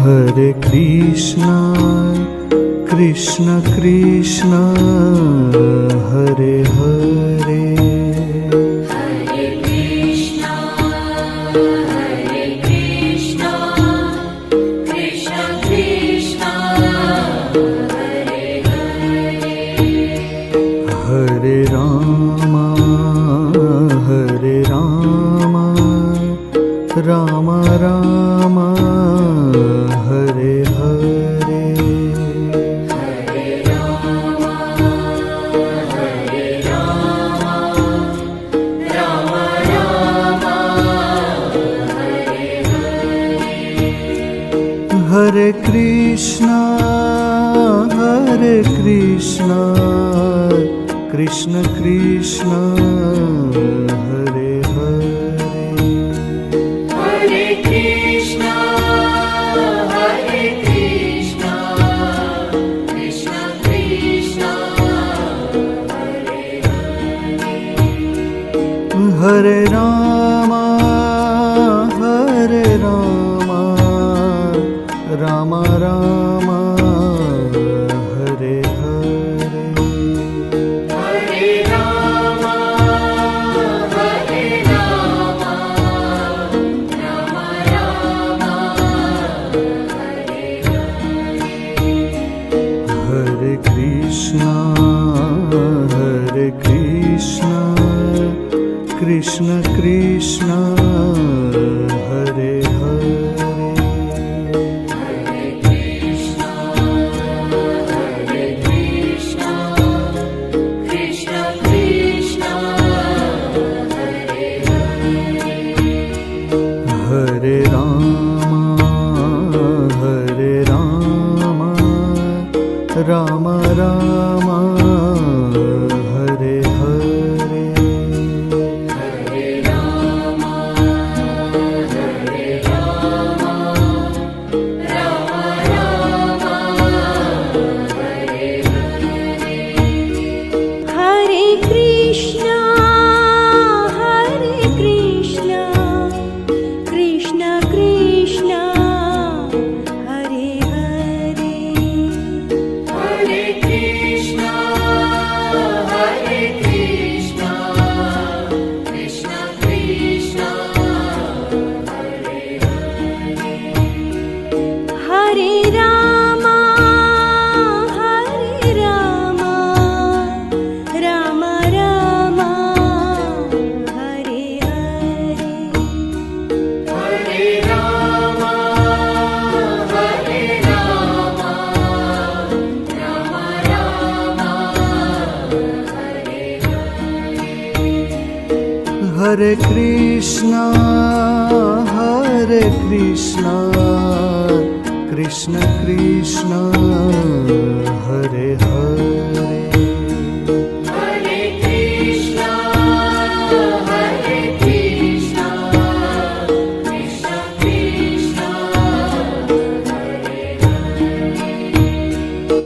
Hare Krishna, Krishna Krishna, Hare Hare. Hare Krishna, Krishna Krishna, Hare Hare. Hare Rama, Rama Rama, Hare Hare. Hare Rama, Rama Rama, Hare Hare. Hare Krishna, Krishna Krishna, Hare Hare. Hare Krishna, Krishna Krishna, Hare Hare. Hare Rama, Rama Rama, Hare Hare. Hare Rama, Rama Rama, Hare Hare. Hare Krishna, Krishna Krishna, Hare Hare. Hare Krishna, Krishna Krishna, Hare Hare. Hare Rama, Rama Rama, Hare Hare. Hare Rama, Rama Rama, Hare Hare. Hare Krishna, Krishna Krishna, Hare Hare. Hare Krishna, Krishna Krishna, Hare Hare. Hare Rama, Rama Rama, Hare Hare. Hare Rama, Rama Rama, Hare Hare. Hare Krishna, Krishna Krishna, Hare Hare.